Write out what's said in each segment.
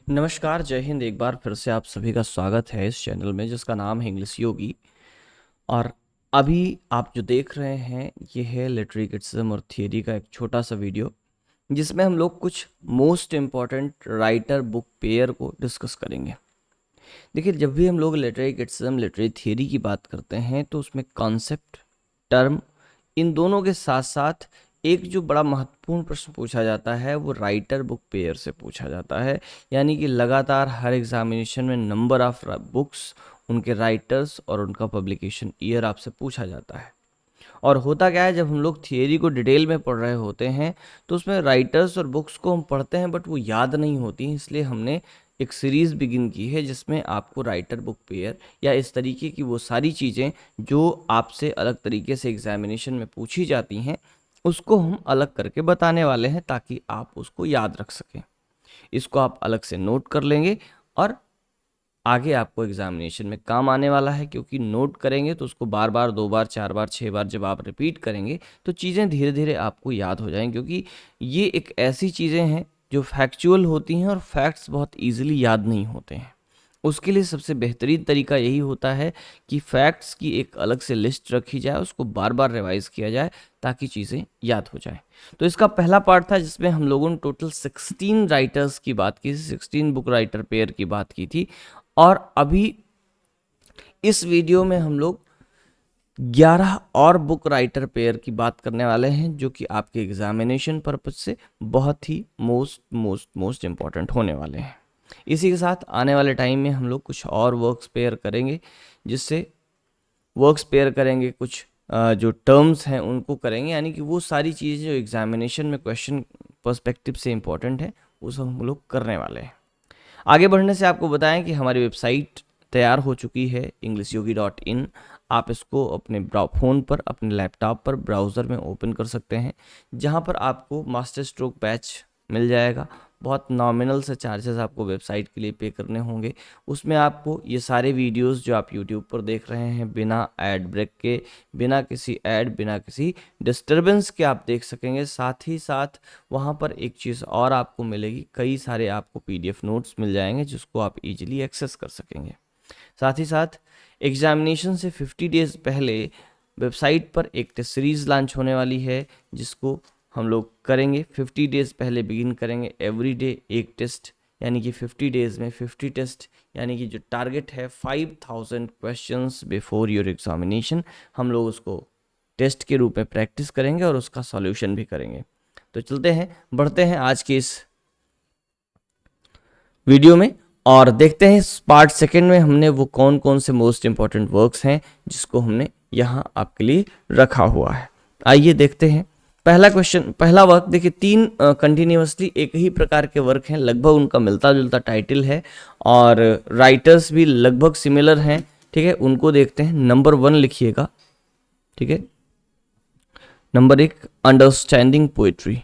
नमस्कार, जय हिंद। एक बार फिर से आप सभी का स्वागत है इस चैनल में जिसका नाम है इंग्लिश योगी। और अभी आप जो देख रहे हैं ये है लिटरेरी क्रिटिसिज्म और थियरी का एक छोटा सा वीडियो जिसमें हम लोग कुछ most important writer book pair को डिस्कस करेंगे। देखिए, जब भी हम लोग लिटरेरी क्रिटिसिज्म लिटरेरी थियरी की बात करते हैं तो उसमें कॉन्सेप्ट, टर्म, इन दोनों के साथ साथ एक जो बड़ा महत्वपूर्ण प्रश्न पूछा जाता है वो राइटर बुक पेयर से पूछा जाता है। यानी कि लगातार हर एग्जामिनेशन में नंबर ऑफ बुक्स, उनके राइटर्स और उनका पब्लिकेशन ईयर आपसे पूछा जाता है। और होता क्या है, जब हम लोग थियरी को डिटेल में पढ़ रहे होते हैं तो उसमें राइटर्स और बुक्स को हम पढ़ते हैं बट वो याद नहीं होती, इसलिए हमने एक सीरीज़ बिगिन की है जिसमें आपको राइटर बुक पेयर या इस तरीके की वो सारी चीज़ें जो आपसे अलग तरीके से एग्जामिनेशन में पूछी जाती हैं उसको हम अलग करके बताने वाले हैं ताकि आप उसको याद रख सकें। इसको आप अलग से नोट कर लेंगे और आगे आपको एग्जामिनेशन में काम आने वाला है, क्योंकि नोट करेंगे तो उसको बार बार, दो बार, चार बार, छः बार जब आप रिपीट करेंगे तो चीज़ें धीरे धीरे आपको याद हो जाएंगी। क्योंकि ये एक ऐसी चीज़ें हैं जो फैक्चुअल होती हैं और फैक्ट्स बहुत ईजिली याद नहीं होते हैं। उसके लिए सबसे बेहतरीन तरीका यही होता है कि फैक्ट्स की एक अलग से लिस्ट रखी जाए, उसको बार बार रिवाइज किया जाए ताकि चीज़ें याद हो जाए। तो इसका पहला पार्ट था जिसमें हम लोगों ने टोटल 16 राइटर्स की बात की, 16 बुक राइटर पेयर की बात की थी। और अभी इस वीडियो में हम लोग 11 और बुक राइटर पेयर की बात करने वाले हैं जो कि आपके एग्जामिनेशन पर्पज से बहुत ही मोस्ट मोस्ट मोस्ट इम्पॉर्टेंट होने वाले हैं। इसी के साथ आने वाले टाइम में हम लोग कुछ और वर्क्स पेयर करेंगे, जिससे वर्क्स पेयर करेंगे, कुछ जो टर्म्स हैं उनको करेंगे, यानी कि वो सारी चीज़ें जो एग्जामिनेशन में क्वेश्चन पर्सपेक्टिव से इम्पॉर्टेंट है वो सब हम लोग करने वाले हैं। आगे बढ़ने से आपको बताएं कि हमारी वेबसाइट तैयार हो चुकी है englishyogi.in। आप इसको अपने फ़ोन पर, अपने लैपटॉप पर ब्राउज़र में ओपन कर सकते हैं, जहां पर आपको मास्टर स्ट्रोक बैच मिल जाएगा। बहुत नॉमिनल से चार्जेस आपको वेबसाइट के लिए पे करने होंगे। उसमें आपको ये सारे वीडियोस जो आप यूट्यूब पर देख रहे हैं बिना ऐड ब्रेक के, बिना किसी ऐड, बिना किसी डिस्टरबेंस के आप देख सकेंगे। साथ ही साथ वहाँ पर एक चीज़ और आपको मिलेगी, कई सारे आपको पीडीएफ नोट्स मिल जाएंगे जिसको आप इजीली एक्सेस कर सकेंगे। साथ ही साथ एग्जामिनेशन से 50 डेज पहले वेबसाइट पर एक टेस्ट सीरीज लॉन्च होने वाली है जिसको हम लोग करेंगे 50 डेज पहले बिगिन करेंगे। एवरी डे एक टेस्ट, यानी कि 50 डेज में 50 टेस्ट, यानी कि जो टारगेट है 5000 क्वेश्चंस बिफोर योर एग्जामिनेशन, हम लोग उसको टेस्ट के रूप में प्रैक्टिस करेंगे और उसका सॉल्यूशन भी करेंगे। तो चलते हैं, बढ़ते हैं आज के इस वीडियो में और देखते हैं इस पार्ट सेकंड में हमने वो कौन कौन से मोस्ट इंपॉर्टेंट वर्क्स हैं जिसको हमने यहाँ आपके लिए रखा हुआ है। आइए देखते हैं। पहला क्वेश्चन, पहला वर्क देखिए, तीन कंटिन्यूसली एक ही प्रकार के वर्क हैं, लगभग उनका मिलता जुलता टाइटल है और राइटर्स भी लगभग सिमिलर हैं। ठीक है, उनको देखते हैं। नंबर 1 लिखिएगा। ठीक है, number 1, understanding poetry.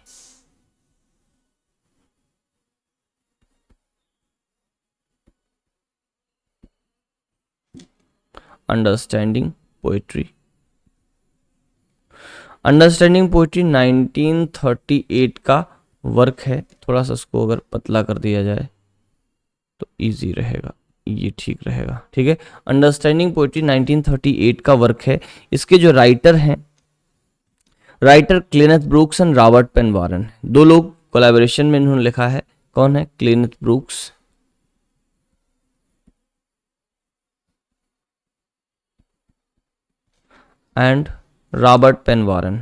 Understanding poetry, understanding poetry 1938 का वर्क है। थोड़ा सा इसको अगर पतला कर दिया जाए तो इजी रहेगा, ये ठीक रहेगा। ठीक है, अंडरस्टैंडिंग पोइट्री 1938 का वर्क है। इसके जो राइटर हैं, writer Cleanth Brooks and Robert Penn Warren, दो लोग कोलैबोरेशन में इन्होंने लिखा है। कौन है? Cleanth Brooks and Robert Penn Warren.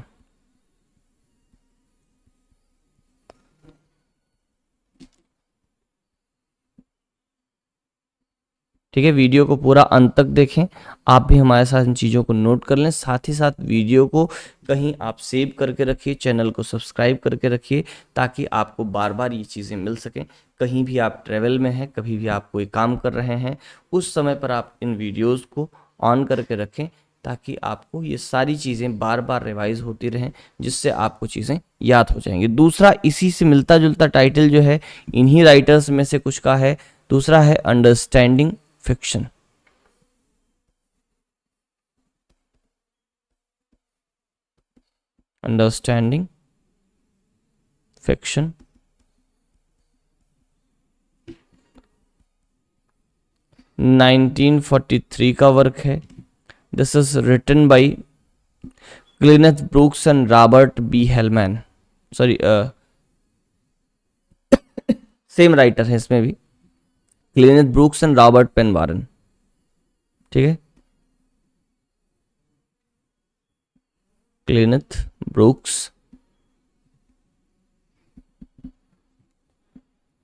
ठीक है, वीडियो को पूरा अंत तक देखें। आप भी हमारे साथ इन चीज़ों को नोट कर लें। साथ ही साथ वीडियो को कहीं आप सेव करके रखिए, चैनल को सब्सक्राइब करके रखिए ताकि आपको बार बार ये चीज़ें मिल सकें। कहीं भी आप ट्रैवल में हैं, कभी भी आप कोई काम कर रहे हैं, उस समय पर आप इन वीडियोज़ को ऑन करके रखें ताकि आपको ये सारी चीज़ें बार बार रिवाइज होती रहें, जिससे आपको चीज़ें याद हो जाएंगी। दूसरा इसी से मिलता जुलता टाइटल जो है इन्हीं राइटर्स में से कुछ का है। दूसरा है अंडरस्टैंडिंग फिक्शन। Understanding fiction. 1943 का वर्क है। This is written by Cleanth Brooks and Robert B Heilman, sorry same writer है इसमें भी, Cleanth Brooks and Robert Penn Warren, ठीक है, Cleanth Brooks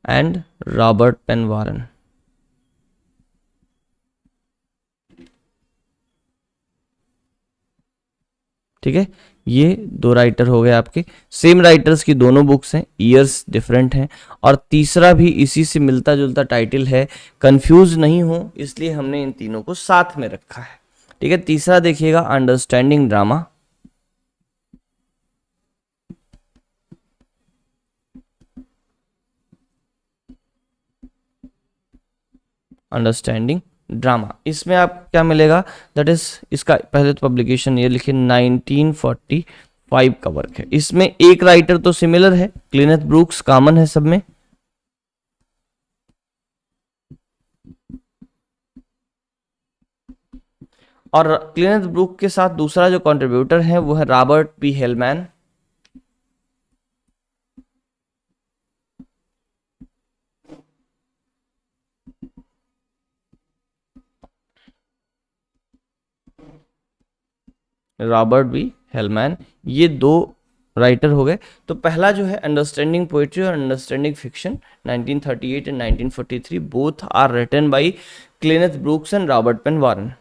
and Robert Penn Warren. ठीक है, ये दो राइटर हो गए आपके, सेम राइटर्स की दोनों बुक्स हैं, ईयर्स डिफरेंट हैं, और तीसरा भी इसी से मिलता जुलता टाइटल है, कंफ्यूज नहीं हो इसलिए हमने इन तीनों को साथ में रखा है। ठीक है, तीसरा देखिएगा, अंडरस्टैंडिंग ड्रामा। अंडरस्टैंडिंग ड्रामा, इसमें आप क्या मिलेगा, दैट इज, इसका पहले तो पब्लिकेशन ये लिखिए 1945 का वर्क है। इसमें एक राइटर तो सिमिलर है, क्लिनेथ ब्रूक्स कॉमन है सब में, और क्लिनेथ ब्रूक के साथ दूसरा जो कंट्रीब्यूटर है वो है Robert P Heilman. Robert B Heilman, ये दो राइटर हो गए। तो पहला जो है अंडरस्टैंडिंग पोएट्री और understanding fiction, 1938 and 1943, both are written by Cleanth Brooks and Robert Penn Warren.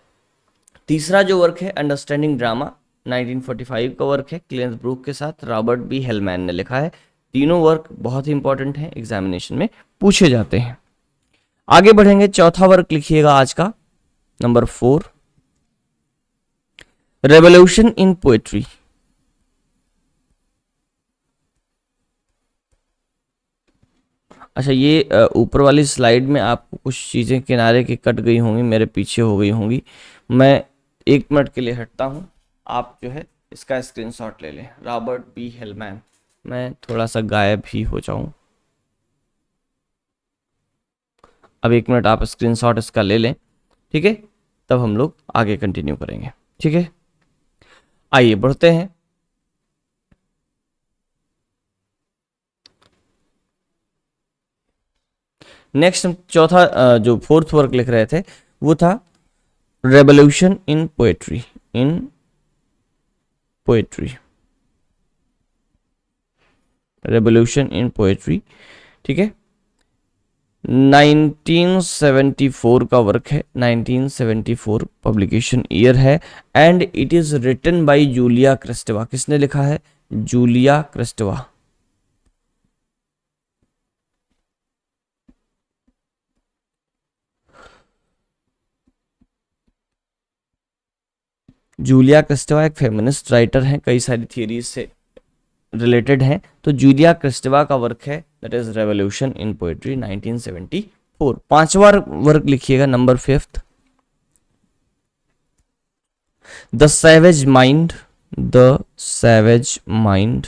तीसरा जो वर्क है अंडरस्टैंडिंग ड्रामा, 1945 का वर्क है, क्लिनेथ ब्रूक के साथ रॉबर्ट बी हेलमैन ने लिखा है। तीनों वर्क बहुत ही इंपॉर्टेंट हैं, एग्जामिनेशन में पूछे जाते हैं। आगे बढ़ेंगे, चौथा वर्क लिखिएगा आज का, नंबर 4, रेवोल्यूशन इन पोएट्री। अच्छा, ये ऊपर वाली स्लाइड में आपको कुछ चीज़ें किनारे की कट गई होंगी, मेरे पीछे हो गई होंगी, मैं 1 मिनट के लिए हटता हूँ, आप जो है इसका स्क्रीनशॉट ले लें। रॉबर्ट बी हेलमैन, मैं थोड़ा सा गायब ही हो जाऊँ, अब 1 मिनट आप स्क्रीनशॉट इसका ले लें, ठीक है, तब हम लोग आगे कंटिन्यू करेंगे। ठीक है, आइए बढ़ते हैं। नेक्स्ट चौथा जो फोर्थ वर्क लिख रहे थे वो था revolution in poetry, in poetry, revolution in poetry, ठीक है, 1974 का वर्क है, 1974 पब्लिकेशन ईयर है, and it is written by Julia Kristeva. किसने लिखा है? जूलिया क्रिस्टेवा। जूलिया क्रिस्टेवा एक फेमिनिस्ट राइटर हैं, कई सारी थियरीज से रिलेटेड हैं। तो जूलिया क्रिस्टेवा का वर्क है, that is revolution in poetry, 1974। पांचवा वर्क लिखिएगा, number 5, the savage mind, the savage mind,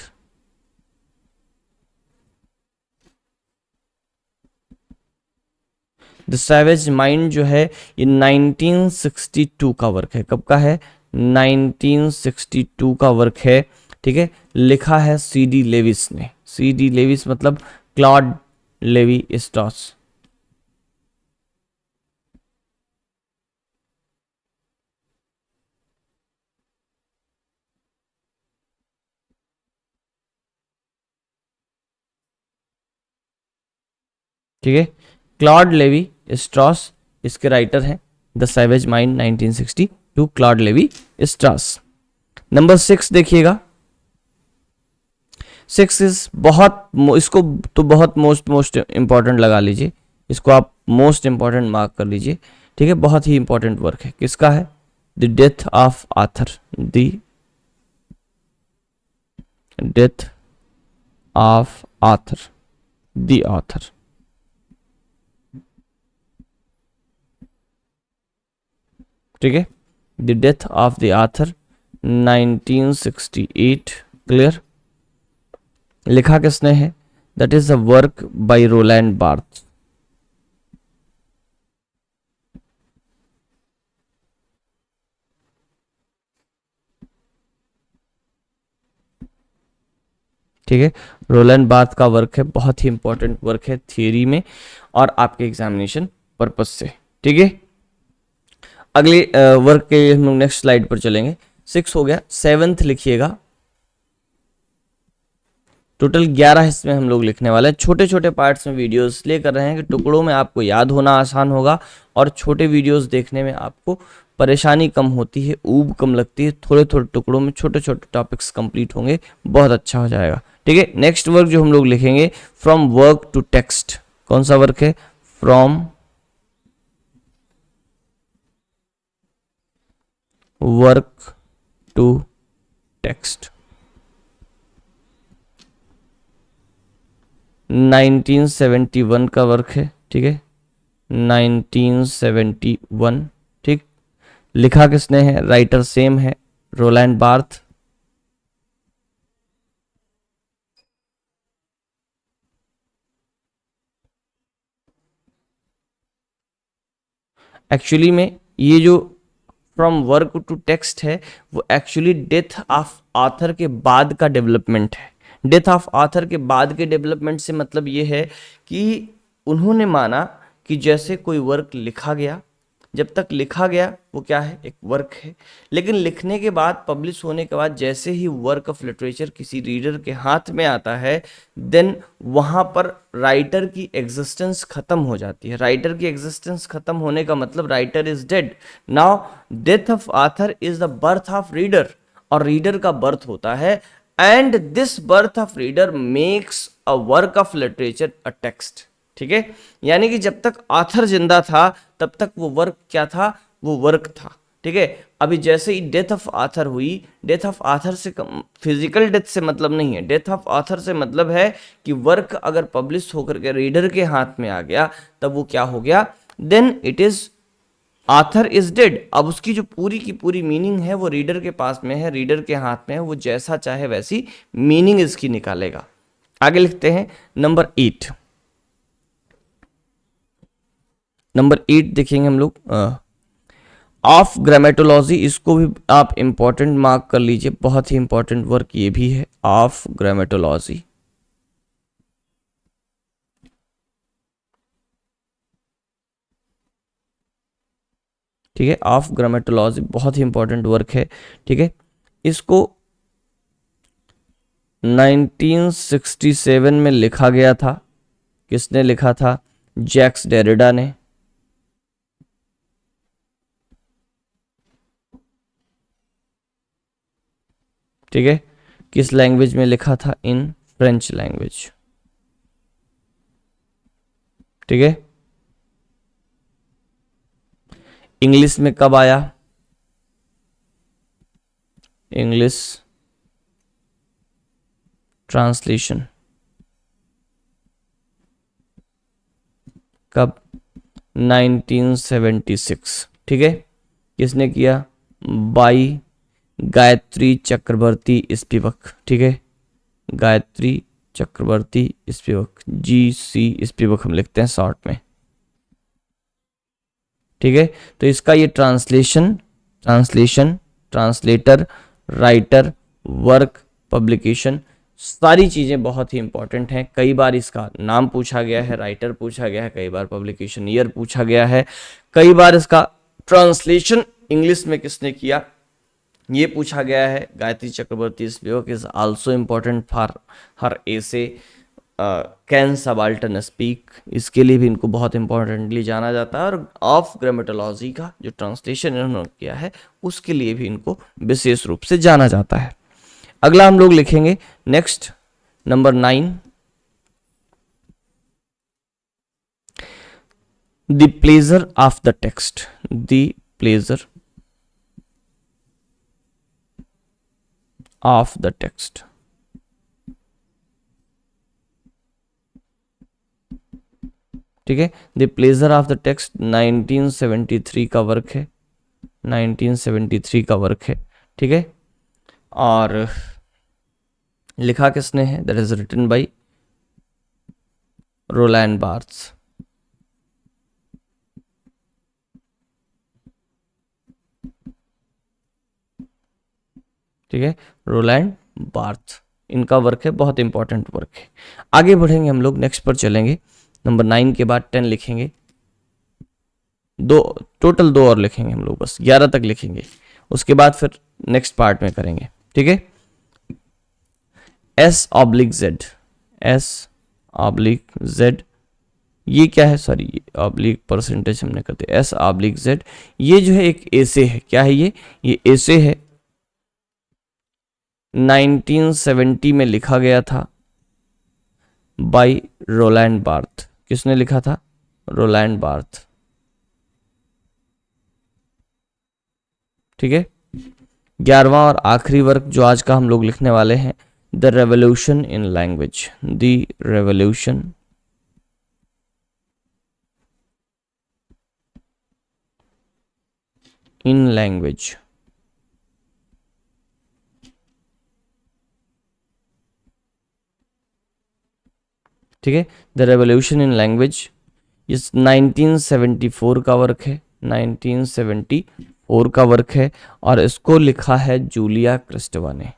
the savage mind जो है ये 1962 का वर्क है। कब का है? 1962 का वर्क है, ठीक है, लिखा है सी डी लेविस ने। सी डी लेविस मतलब क्लॉड लेवी स्ट्रॉस। ठीक है, क्लॉड लेवी स्ट्रॉस इसके राइटर हैं। The savage mind 1962, Claude Levi Strauss. Number 6 देखिएगा, 6 इज बहुत, इसको तो बहुत मोस्ट इंपॉर्टेंट लगा लीजिए, इसको आप मोस्ट इंपॉर्टेंट मार्क कर लीजिए, ठीक है, बहुत ही इंपॉर्टेंट वर्क है। किसका है? The death of author, the death of author, the author. ठीक है, the death of the author 1968, clear. लिखा किसने है? That is a work by Roland Barthes. ठीक है, रोलैंड बार्थ का वर्क है, बहुत ही इंपॉर्टेंट वर्क है थियरी में और आपके एग्जामिनेशन पर्पज से। ठीक है, अगले वर्क के हम लोग नेक्स्ट स्लाइड पर चलेंगे। 6 हो गया, 7th लिखिएगा। टोटल 11 इसमें हम लोग लिखने वाले हैं। छोटे छोटे पार्ट्स में वीडियोस इसलिए कर रहे हैं कि टुकड़ों में आपको याद होना आसान होगा और छोटे वीडियोस देखने में आपको परेशानी कम होती है, ऊब कम लगती है। थोड़े थोड़े टुकड़ों में छोटे छोटे टॉपिक्स कंप्लीट होंगे, बहुत अच्छा हो जाएगा। ठीक है, नेक्स्ट वर्क जो हम लोग लिखेंगे, फ्रॉम वर्क टू टेक्स्ट। कौन सा वर्क है? From work to text. 1971 का वर्क है। ठीक है, 1971। ठीक, लिखा किसने है? राइटर सेम है, रोलैंड बार्थ। एक्चुअली में ये जो फ्रॉम वर्क टू टेक्स्ट है वो एक्चुअली डेथ ऑफ ऑथर के बाद का डेवलपमेंट है। डेथ ऑफ ऑथर के बाद के डेवलपमेंट से मतलब ये है कि उन्होंने माना कि जैसे कोई वर्क लिखा गया, जब तक लिखा गया वो क्या है? एक वर्क है। लेकिन लिखने के बाद, पब्लिश होने के बाद जैसे ही वर्क ऑफ लिटरेचर किसी रीडर के हाथ में आता है, देन वहां पर राइटर की एग्जिस्टेंस खत्म हो जाती है। राइटर की एग्जिस्टेंस खत्म होने का मतलब writer is dead. Now death of author is the birth of reader, और रीडर का बर्थ होता है, and this birth of reader makes a work of literature a text. ठीक है, यानी कि जब तक ऑथर जिंदा था तब तक वो वर्क क्या था? वो वर्क था। ठीक है, अभी जैसे ही डेथ ऑफ ऑथर हुई, डेथ ऑफ ऑथर से फिजिकल डेथ से मतलब नहीं है, डेथ ऑफ ऑथर से मतलब है कि वर्क अगर पब्लिश होकर के रीडर के हाथ में आ गया तब वो क्या हो गया? Then it is author is dead. अब उसकी जो पूरी की पूरी मीनिंग है वो रीडर के पास में है, रीडर के हाथ में है, वो जैसा चाहे वैसी मीनिंग इसकी निकालेगा। आगे लिखते हैं नंबर 8। नंबर 8 देखेंगे हम लोग, ऑफ ग्रामेटोलॉजी। इसको भी आप इंपॉर्टेंट मार्क कर लीजिए, बहुत ही इंपॉर्टेंट वर्क ये भी है, ऑफ ग्रामेटोलॉजी। ठीक है, ऑफ ग्रामेटोलॉजी बहुत ही इंपॉर्टेंट वर्क है। ठीक है, इसको 1967 में लिखा गया था। किसने लिखा था? जैक्स डेरिडा ने। ठीक है, किस लैंग्वेज में लिखा था? In French language. ठीक है, इंग्लिश में कब आया? इंग्लिश ट्रांसलेशन कब? 1976। ठीक है, किसने किया? By Gayatri Chakravorty Spivak. ठीक है, Gayatri Chakravorty Spivak, GC Spivak हम लिखते हैं शॉर्ट में। ठीक है, तो इसका ये translation, translator, writer, work, publication, सारी चीज़ें बहुत ही इंपॉर्टेंट हैं। कई बार इसका नाम पूछा गया है, राइटर पूछा गया है, कई बार पब्लिकेशन ईयर पूछा गया है, कई बार इसका ट्रांसलेशन इंग्लिश में किसने किया ये पूछा गया है। Gayatri Chakravorty Spivak is also important for her essay can subaltern speak, इसके लिए भी इनको बहुत इंपॉर्टेंटली जाना जाता है। और ऑफ ग्रामेटोलॉजी का जो ट्रांसलेशन इन्होंने किया है उसके लिए भी इनको विशेष रूप से जाना जाता है। अगला हम लोग लिखेंगे next number 9, the pleasure of the text. The pleasure of the text. ठीक है, the pleasure of the text 1973 का वर्क है, 1973 का वर्क है। ठीक है, और लिखा किसने है? That is written by Roland Barthes. ठीक है, रोलैंड बार्थ इनका वर्क है, बहुत इंपॉर्टेंट वर्क है। आगे बढ़ेंगे हम लोग, नेक्स्ट पर चलेंगे। नंबर 9 के बाद 10 लिखेंगे, दो टोटल, दो और लिखेंगे हम लोग, बस 11 तक लिखेंगे, उसके बाद फिर नेक्स्ट पार्ट में करेंगे, ठीक है। S oblique Z, S oblique Z, ये क्या है, सॉरी ऑब्लिक परसेंटेज हमने करते, S ऑब्लिक Z, ये जो है एक ऐसे है, क्या है ये ऐसे है, 1970 में लिखा गया था बाय रोलैंड बार्थ। किसने लिखा था? रोलैंड बार्थ, ठीक है। 11वां और आखिरी वर्क जो आज का हम लोग लिखने वाले हैं, the revolution in language, the revolution in language, ठीक है। द रेवोल्यूशन इन लैंग्वेज, इस 1974 का वर्क है, 1974 का वर्क है, और इसको लिखा है जूलिया क्रिस्टेवा ने,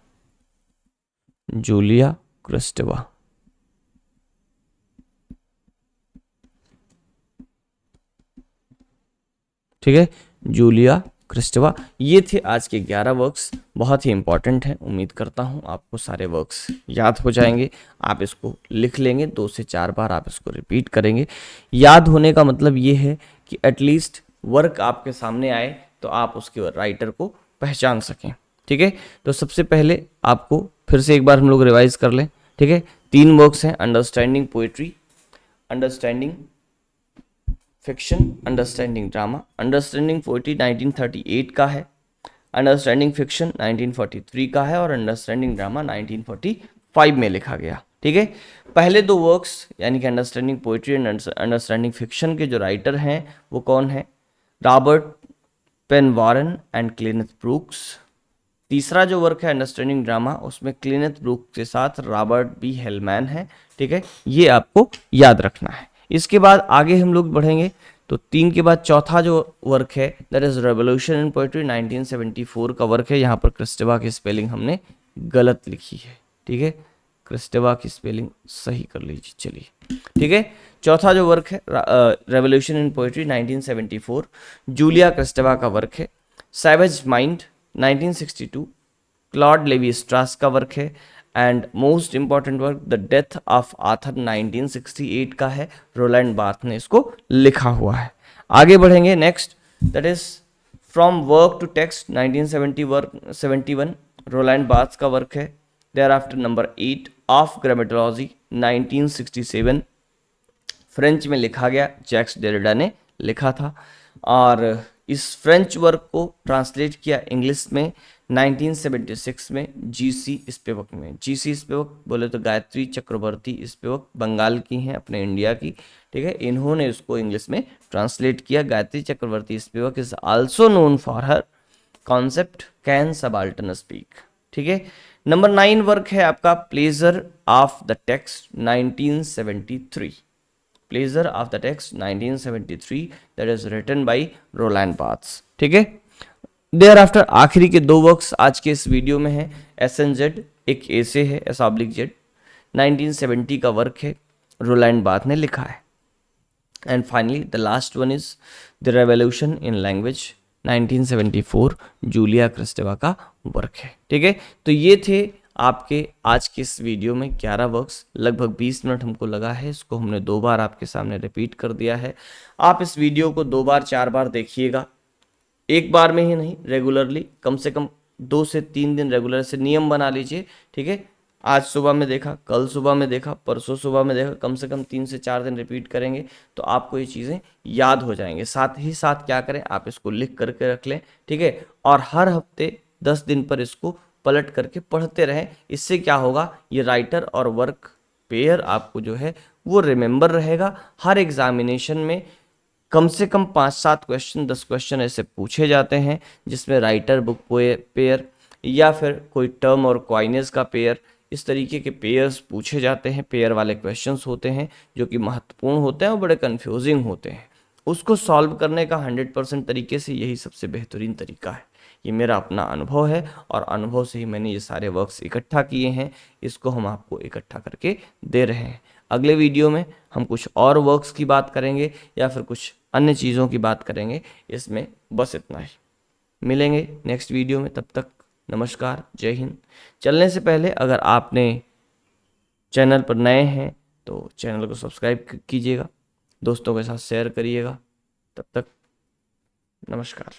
जूलिया क्रिस्टेवा, ठीक है, जूलिया क्रिस्टेवा। ये थे आज के 11 वर्क्स, बहुत ही इंपॉर्टेंट हैं। उम्मीद करता हूँ आपको सारे वर्क्स याद हो जाएंगे। आप इसको लिख लेंगे, 2 से 4 बार आप इसको रिपीट करेंगे। याद होने का मतलब ये है कि एटलीस्ट वर्क आपके सामने आए तो आप उसके राइटर को पहचान सकें, ठीक है। तो सबसे पहले आपको फिर से एक बार हम लोग रिवाइज कर लें, ठीक है। 3 वर्क्स हैं, understanding poetry, understanding fiction, understanding drama. Understanding poetry 1938 का है, अंडरस्टैंडिंग फिक्शन 1943 का है, और अंडरस्टैंडिंग ड्रामा 1945 में लिखा गया, ठीक है। पहले 2 वर्क्स यानी कि understanding poetry and understanding fiction के जो राइटर हैं वो कौन है? Robert Penn Warren and Cleanth Brooks. तीसरा जो वर्क है अंडरस्टैंडिंग ड्रामा, उसमें क्लेनेथ ब्रूक्स के साथ रॉबर्ट बी हेलमैन है, ठीक है। ये आपको याद रखना है। इसके बाद आगे हम लोग बढ़ेंगे तो 3 के बाद चौथा जो वर्क है that is revolution in poetry, 1974 का वर्क है। यहाँ पर क्रिस्टेवा की स्पेलिंग हमने गलत लिखी है, ठीक है। क्रिस्टेवा की स्पेलिंग सही कर लीजिए, चलिए, ठीक है। चौथा जो वर्क है revolution in poetry 1974, Julia Kristeva का वर्क है। सैवेज माइंड 1962, क्लॉड लेवी स्ट्रास का वर्क है। And most important work the death of Arthur 1968 का है, रोलैंड बार्थ ने इसको लिखा हुआ है। आगे बढ़ेंगे next, that is from work to text 1971, Roland Barthes का वर्क है। There after number 8 of grammatology 1967, French में लिखा गया, जैक्स डेरिडा ने लिखा था, और इस फ्रेंच वर्क को ट्रांसलेट किया इंग्लिश में 1976 में जीसी स्पिवक में। जीसी स्पिवक बोले तो गायत्री चक्रवर्ती स्पिवक, बंगाल की हैं, अपने इंडिया की, ठीक है। इन्होंने इसको इंग्लिश में ट्रांसलेट किया। Gayatri Chakravorty Spivak is also known for her concept can subaltern speak, ठीक है। नंबर 9 वर्क है आपका pleasure of the text 1973, pleasure of the text 1973 that is written by Roland Barthes, ठीक है। देयर आफ्टर आखिरी के 2 वर्क्स आज के इस वीडियो में है। SNZ एक ऐसे है, S ऑब्लिक Z, 1970 का वर्क है, रोलैंड बार्थ ने लिखा है। And finally the last one is the revolution in language 1974, Julia Kristeva का वर्क है, ठीक है। तो ये थे आपके आज के इस वीडियो में 11 वर्क्स, लगभग 20 मिनट हमको लगा है, इसको हमने 2 बार आपके सामने रिपीट कर दिया है। आप इस वीडियो को 2 बार 4 बार देखिएगा, एक बार में ही नहीं, रेगुलरली, कम से कम 2 से 3 दिन रेगुलर से नियम बना लीजिए, ठीक है। आज सुबह में देखा, कल सुबह में देखा, परसों सुबह में देखा, कम से कम 3 से 4 दिन रिपीट करेंगे तो आपको ये चीज़ें याद हो जाएंगे। साथ ही साथ क्या करें, आप इसको लिख करके रख लें, ठीक है, और हर हफ्ते 10 दिन पर इसको पलट करके पढ़ते रहें। इससे क्या होगा, ये राइटर और वर्क पेयर आपको जो है वो रिमेंबर रहेगा। हर एग्जामिनेशन में कम से कम 5-7 क्वेश्चन, 10 क्वेश्चन ऐसे पूछे जाते हैं जिसमें राइटर बुक पेयर या फिर कोई टर्म और क्वाइनेज का पेयर, इस तरीके के पेयर्स पूछे जाते हैं। पेयर वाले क्वेश्चंस होते हैं जो कि महत्वपूर्ण होते हैं और बड़े कंफ्यूजिंग होते हैं। उसको सॉल्व करने का 100% तरीके से यही सबसे बेहतरीन तरीका है। ये मेरा अपना अनुभव है और अनुभव से ही मैंने ये सारे वर्क्स इकट्ठा किए हैं, इसको हम आपको इकट्ठा करके दे रहे हैं। अगले वीडियो में हम कुछ और वर्क्स की बात करेंगे या फिर कुछ अन्य चीज़ों की बात करेंगे। इसमें बस इतना ही, मिलेंगे नेक्स्ट वीडियो में, तब तक नमस्कार, जय हिंद। चलने से पहले अगर आपने चैनल पर नए हैं तो चैनल को सब्सक्राइब कीजिएगा, दोस्तों के साथ शेयर करिएगा। तब तक नमस्कार।